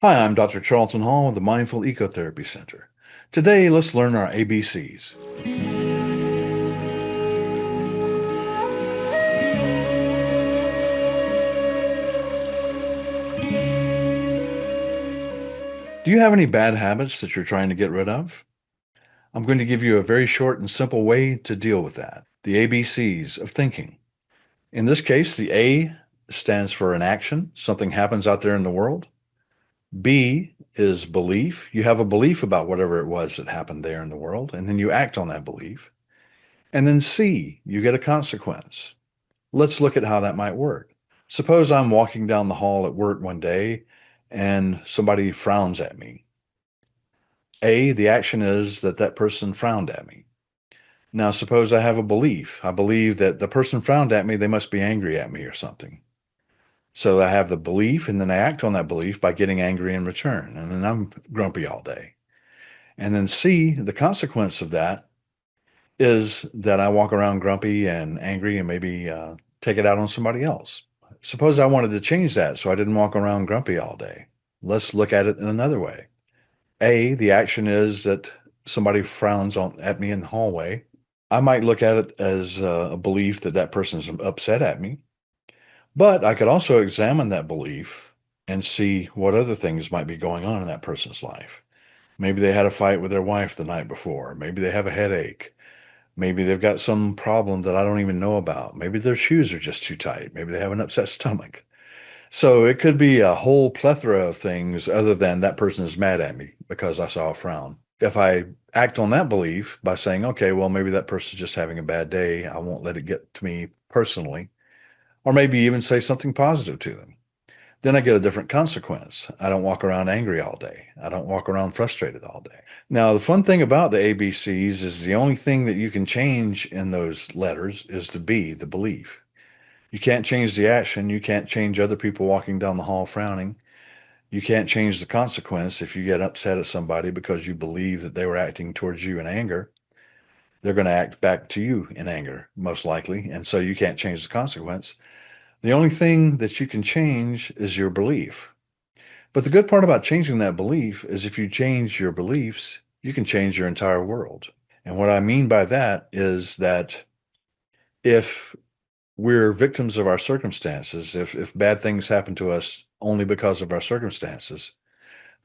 Hi, I'm Dr. Charlton Hall with the Mindful Ecotherapy Center. Today, let's learn our ABCs. Do you have any bad habits that you're trying to get rid of? I'm going to give you a very short and simple way to deal with that. The ABCs of thinking. In this case, the A stands for an action, something happens out there in the world. B is belief. You have a belief about whatever it was that happened there in the world, and then you act on that belief. And then C, you get a consequence. Let's look at how that might work. Suppose I'm walking down the hall at work one day and somebody frowns at me. A, the action is that that person frowned at me. Now, suppose I have a belief. I believe that the person frowned at me, they must be angry at me or something. So I have the belief and then I act on that belief by getting angry in return. And then I'm grumpy all day. And then C, the consequence of that is that I walk around grumpy and angry and maybe take it out on somebody else. Suppose I wanted to change that so I didn't walk around grumpy all day. Let's look at it in another way. A, the action is that somebody frowns at me in the hallway. I might look at it as a belief that that person's upset at me, but I could also examine that belief and see what other things might be going on in that person's life. Maybe they had a fight with their wife the night before. Maybe they have a headache. Maybe they've got some problem that I don't even know about. Maybe their shoes are just too tight. Maybe they have an upset stomach. So it could be a whole plethora of things other than that person is mad at me because I saw a frown. If I act on that belief by saying, okay, well, maybe that person's just having a bad day, I won't let it get to me personally, or maybe even say something positive to them. Then I get a different consequence. I don't walk around angry all day. I don't walk around frustrated all day. Now, the fun thing about the ABCs is the only thing that you can change in those letters is the B, the belief. You can't change the action. You can't change other people walking down the hall frowning. You can't change the consequence if you get upset at somebody because you believe that they were acting towards you in anger. They're going to act back to you in anger, most likely. And so you can't change the consequence. The only thing that you can change is your belief. But the good part about changing that belief is if you change your beliefs, you can change your entire world. And what I mean by that is that if we're victims of our circumstances, if bad things happen to us only because of our circumstances,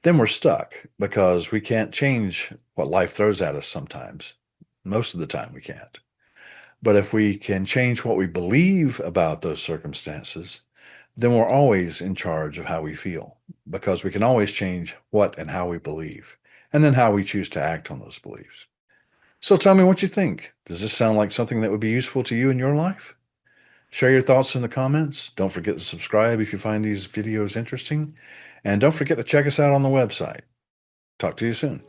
then we're stuck because we can't change what life throws at us sometimes. Most of the time, we can't. But if we can change what we believe about those circumstances, then we're always in charge of how we feel because we can always change what and how we believe and then how we choose to act on those beliefs. So tell me what you think. Does this sound like something that would be useful to you in your life? Share your thoughts in the comments. Don't forget to subscribe if you find these videos interesting. And don't forget to check us out on the website. Talk to you soon.